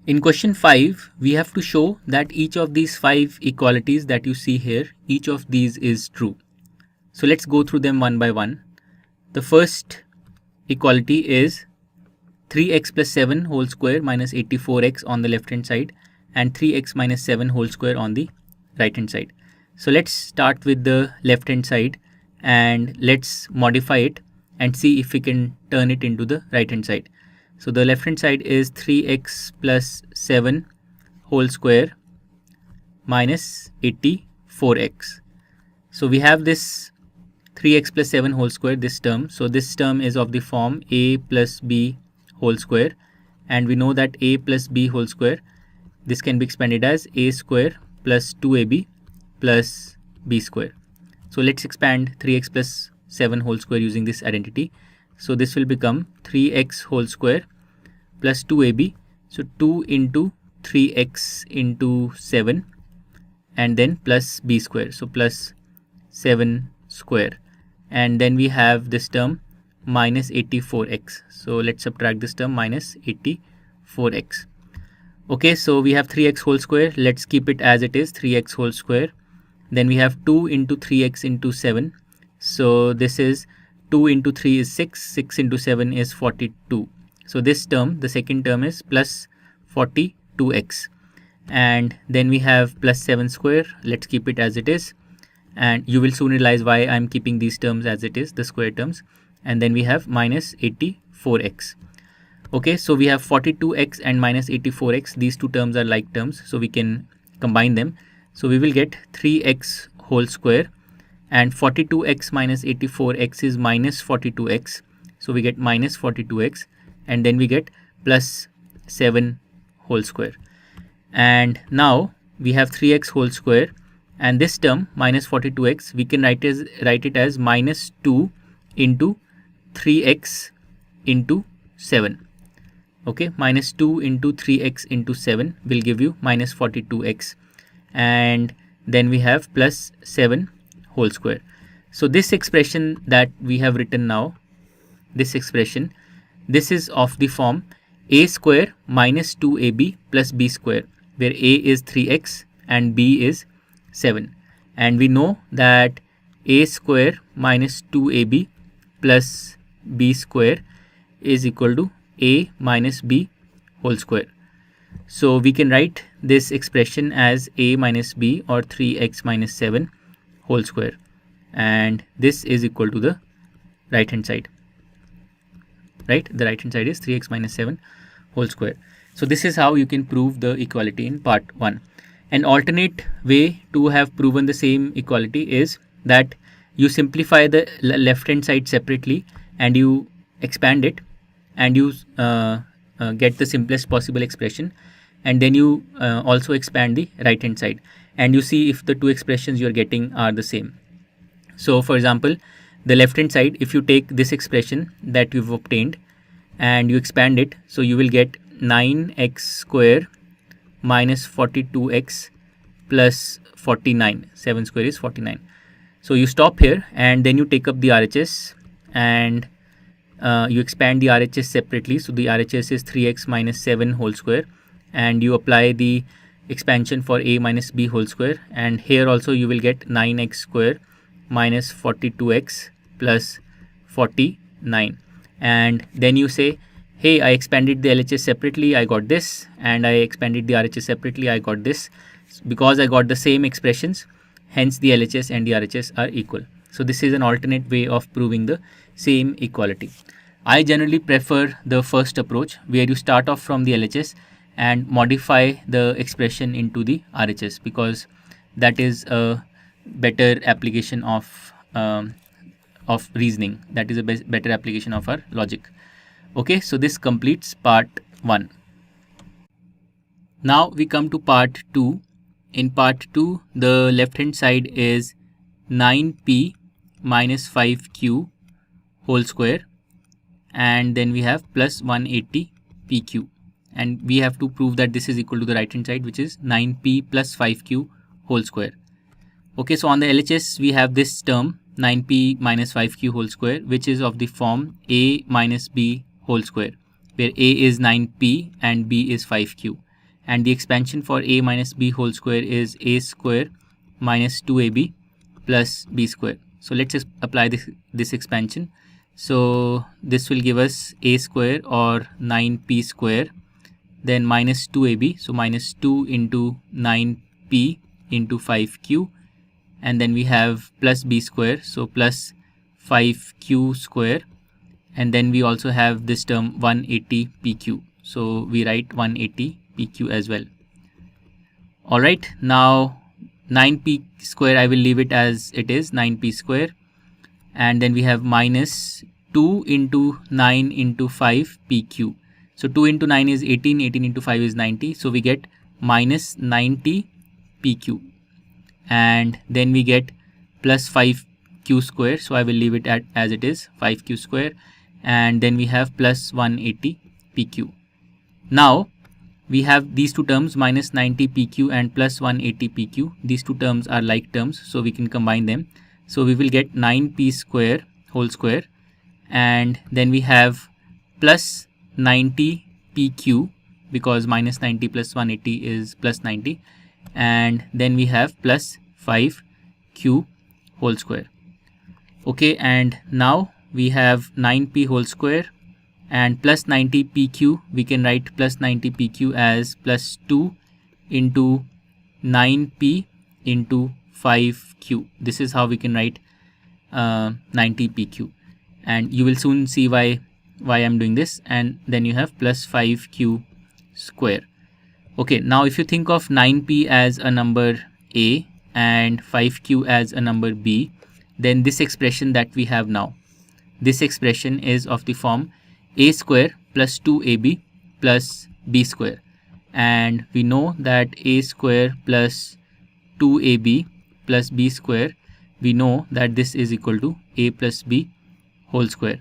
In question 5, we have to show that each of these 5 equalities that you see here, each of these is true. So let's go through them one by one. The first equality is 3x plus 7 whole square minus 84x on the left hand side and 3x minus 7 whole square on the right hand side. So let's start with the left hand side and let's modify it and see if we can turn it into the right hand side. So the left hand side is 3x plus 7 whole square minus 84x. So we have this 3x plus 7 whole square, this term. So this term is of the form a plus b whole square, and we know that a plus b whole square, this can be expanded as a square plus 2ab plus b square. So let's expand 3x plus 7 whole square using this identity. So this will become 3x whole square plus 2ab. So 2 into 3x into 7 and then plus b square. So plus 7 square. And then we have this term minus 84x. So let's subtract this term minus 84x. Okay, so we have 3x whole square. Let's keep it as it is, 3x whole square. Then we have 2 into 3x into 7. So this is 2 into 3 is 6, 6 into 7 is 42. So this term, the second term, is plus 42x. And then we have plus 7 square. Let's keep it as it is. And you will soon realize why I'm keeping these terms as it is, the square terms. And then we have minus 84x. Okay, so we have 42x and minus 84x. These two terms are like terms, so we can combine them. So we will get 3x whole square, and 42x minus 84x is minus 42x. So we get minus 42x, and then we get plus 7 whole square. And now we have 3x whole square, and this term minus 42x we can write it as minus 2 into 3x into 7. Okay, minus 2 into 3x into 7 will give you minus 42x, and then we have plus 7 whole square. So this expression that we have written now, this expression, this is of the form a square minus 2ab plus b square, where a is 3x and b is 7. And we know that a square minus 2ab plus b square is equal to a minus b whole square. So we can write this expression as a minus b, or 3x minus 7 whole square, and this is equal to the right hand side. Right, the right hand side is 3x minus 7 whole square. So this is how you can prove the equality in part 1. An alternate way to have proven the same equality is that you simplify the left hand side separately and you expand it, and you get the simplest possible expression, and then you also expand the right hand side, and you see if the two expressions you are getting are the same. So for example, the left hand side, if you take this expression that you've obtained and you expand it, so you will get 9x square minus 42x plus 49. 7 square is 49. So you stop here and then you take up the RHS and you expand the RHS separately. So the RHS is 3x minus 7 whole square, and you apply the expansion for a minus b whole square, and here also you will get 9x square minus 42x plus 49. And then you say, hey, I expanded the LHS separately, I got this, and I expanded the RHS separately, I got this. Because I got the same expressions, hence the LHS and the RHS are equal. So this is an alternate way of proving the same equality. I generally prefer the first approach, where you start off from the LHS and modify the expression into the RHS, because that is a better application of reasoning. That is a better application of our logic. Okay, so this completes part 1. Now we come to part 2. In part 2, the left hand side is 9p minus 5q whole square, and then we have plus 180 pq, and we have to prove that this is equal to the right hand side, which is 9p plus 5q whole square. Okay, so on the LHS we have this term 9p minus 5q whole square, which is of the form a minus b whole square, where a is 9p and b is 5q. and the expansion for a minus b whole square is a square minus 2ab plus b square. So let's just apply this expansion. So this will give us a square or 9p square, then minus 2ab, so minus 2 into 9p into 5q, and then we have plus b square, so plus 5q square, and then we also have this term 180 pq, so we write 180 pq as well. Alright, now 9p square I will leave it as it is, 9p square, and then we have minus 2 into 9 into 5 pq. So 2 into 9 is 18, 18 into 5 is 90, so we get minus 90 pq, and then we get plus 5q square, so I will leave it as it is, 5q square, and then we have plus 180 pq. Now we have these two terms, minus 90 pq and plus 180 pq. These two terms are like terms, so we can combine them. So we will get 9p square whole square, and then we have plus 90 pq, because minus 90 plus 180 is plus 90, and then we have plus 5q whole square. Okay, and now we have 9p whole square and plus 90 pq. We can write plus 90 pq as plus 2 into 9p into 5q. This is how we can write 90 pq, and you will soon see why I'm doing this. And then you have plus 5q square. Okay, now if you think of 9p as a number a and 5q as a number b, then this expression that we have now, this expression is of the form a square plus 2ab plus b square, and we know that a square plus 2ab plus b square, we know that this is equal to a plus b whole square.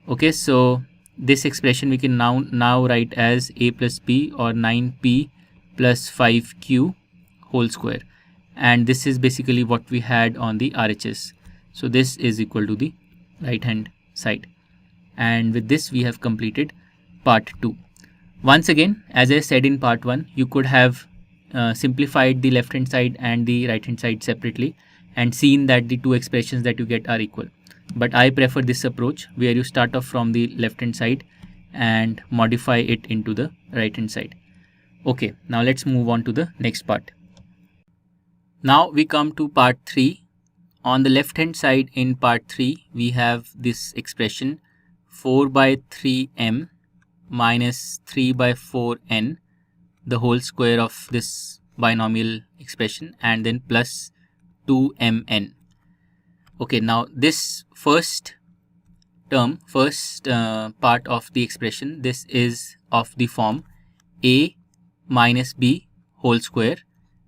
Okay, so this expression we can now write as a plus b, or 9p plus 5q whole square, and this is basically what we had on the RHS. So this is equal to the right hand side, and with this we have completed part 2. Once again, as I said in part 1, you could have simplified the left hand side and the right hand side separately and seen that the two expressions that you get are equal. But I prefer this approach where you start off from the left hand side and modify it into the right hand side. Okay, now let's move on to the next part. Now we come to part 3. On the left hand side in part 3, we have this expression 4 by 3m minus 3 by 4n, the whole square of this binomial expression, and then plus 2mn. Okay, now this first term, part of the expression, this is of the form a minus b whole square,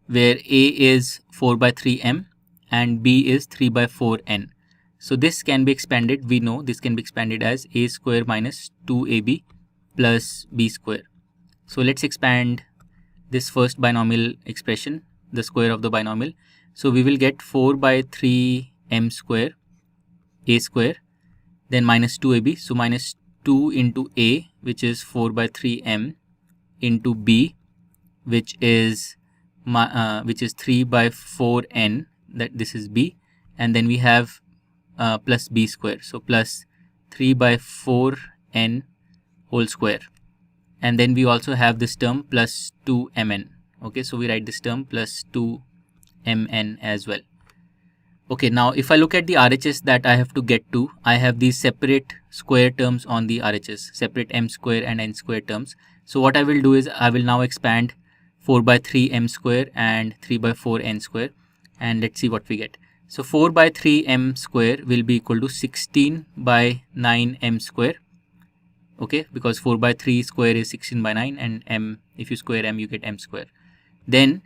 where a is 4 by 3m and b is 3 by 4n. So this can be expanded, we know this can be expanded as a square minus 2ab plus b square. So let's expand this first binomial expression, the square of the binomial. So we will get 4 by 3m square, a square, then minus 2ab, so minus 2 into a, which is 4 by 3m, into b, which is 3 by 4n, that this is b, and then we have plus b square, so plus 3 by 4n whole square, and then we also have this term plus 2mn. Okay, so we write this term plus 2mn as well. Okay, now if I look at the RHS that I have to get to, I have these separate square terms on the RHS, separate m square and n square terms. So what I will do is I will now expand 4 by 3m square and 3 by 4n square, and let's see what we get. So 4 by 3m square will be equal to 16 by 9m square. Okay, because 4 by 3 square is 16 by 9, and m, if you square m, you get m square. Then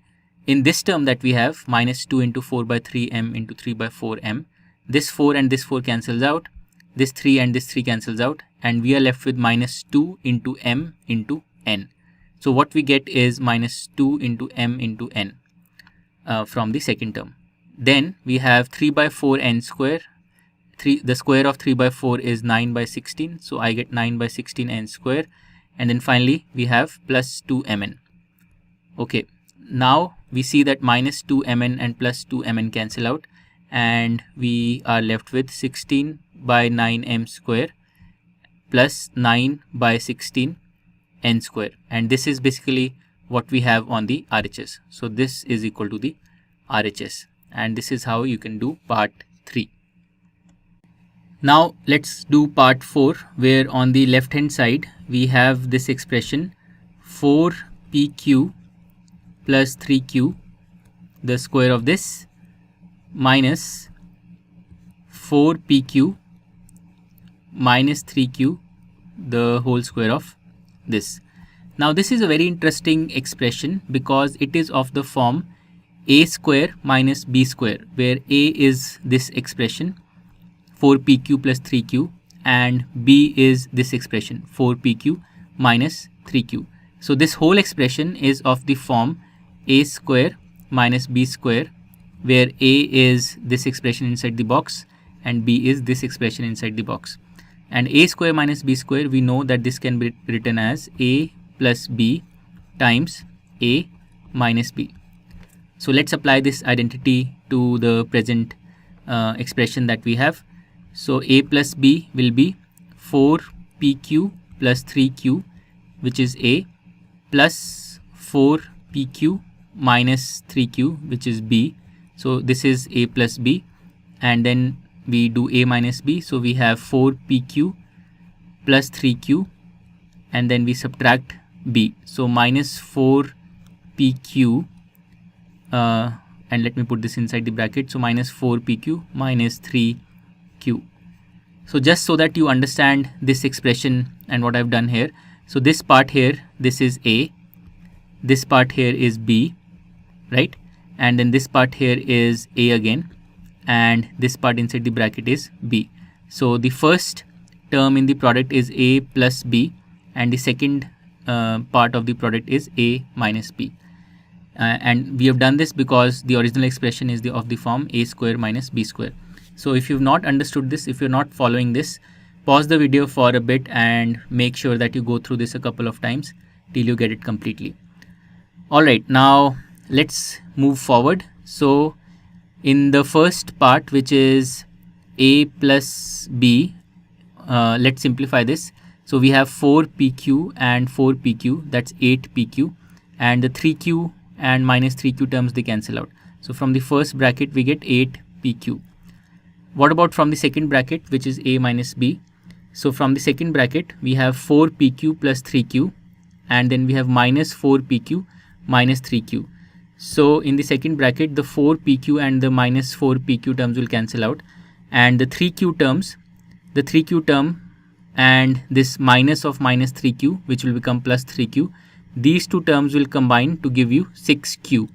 in this term that we have, minus 2 into 4 by 3m into 3 by 4m, this 4 and this 4 cancels out, this 3 and this 3 cancels out, and we are left with minus 2 into m into n. So what we get is minus 2 into m into n from the second term. Then we have 3 by 4n square. The square of 3 by 4 is 9 by 16, so I get 9 by 16 n square, and then finally we have plus 2mn. Okay, now we see that minus 2mn and plus 2mn cancel out, and we are left with 16 by 9m square plus 9 by 16 n square, and this is basically what we have on the RHS. So this is equal to the RHS, and this is how you can do part 3. Now let's do part 4, where on the left hand side we have this expression 4pq plus 3q, the square of this, minus 4pq minus 3q, the whole square of this. Now this is a very interesting expression because it is of the form a square minus b square, where a is this expression 4pq plus 3q and b is this expression 4pq minus 3q. So this whole expression is of the form a square minus b square, where a is this expression inside the box and b is this expression inside the box. And a square minus b square, we know that this can be written as a plus b times a minus b. So let's apply this identity to the present expression that we have. So a plus b will be 4pq plus 3q, which is a, plus 4pq minus 3q, which is b. So this is a plus b, and then we do a minus b. So we have 4pq plus 3q, and then we subtract b. So minus 4pq, and let me put this inside the bracket. So minus 4pq minus 3q. So just so that you understand this expression and what I've done here. So this part here, this is a, this part here is b, right? And then this part here is a again, and this part inside the bracket is b. So the first term in the product is a plus b, and the second part of the product is a minus b. And we have done this because the original expression is of the form a square minus b square. So if you've not understood this, if you're not following this, pause the video for a bit and make sure that you go through this a couple of times till you get it completely. Alright, now let's move forward. So in the first part, which is a plus b, let's simplify this. So we have 4pq and 4pq, that's 8pq, and the 3q and minus 3q terms, they cancel out. So from the first bracket we get 8pq. What about from the second bracket, which is a minus b? So from the second bracket we have 4pq plus 3q, and then we have minus 4pq minus 3q. So in the second bracket, the 4pq and the minus 4pq terms will cancel out, and the 3q terms, the 3q term and this minus of minus 3q, which will become plus 3q, these two terms will combine to give you 6q.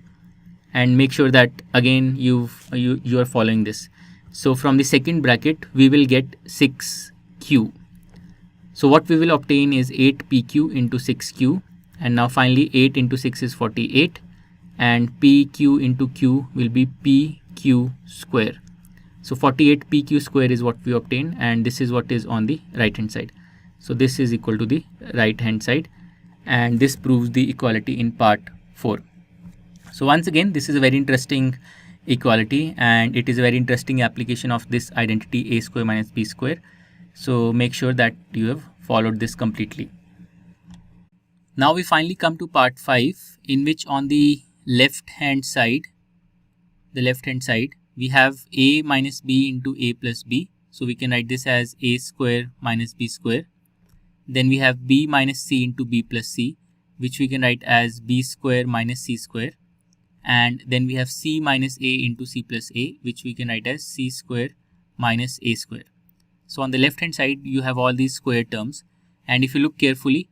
And make sure that again you are following this. So from the second bracket we will get 6q. So what we will obtain is 8pq into 6q, and now finally 8 into 6 is 48, and pq into q will be pq square. So 48 pq square is what we obtain, and this is what is on the right hand side. So this is equal to the right hand side, and this proves the equality in part 4. So once again, this is a very interesting equality, and it is a very interesting application of this identity a square minus b square. So make sure that you have followed this completely. Now we finally come to part 5, in which on the left hand side, we have a minus b into a plus b. So we can write this as a square minus b square. Then we have b minus c into b plus c, which we can write as b square minus c square. And then we have c minus a into c plus a, which we can write as c square minus a square. So on the left hand side, you have all these square terms. And if you look carefully,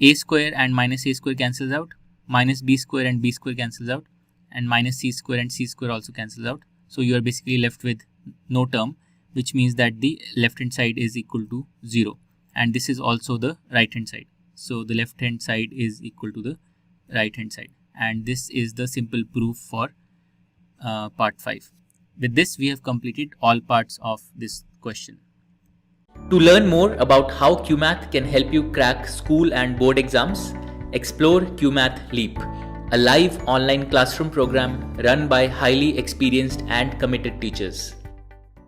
a square and minus a square cancels out, minus b square and b square cancels out, and minus c square and c square also cancels out. So you are basically left with no term, which means that the left hand side is equal to 0. And this is also the right hand side. So the left hand side is equal to the right hand side. And this is the simple proof for part 5. With this, we have completed all parts of this question. To learn more about how Cuemath can help you crack school and board exams, explore Cuemath Leap. a live online classroom program run by highly experienced and committed teachers.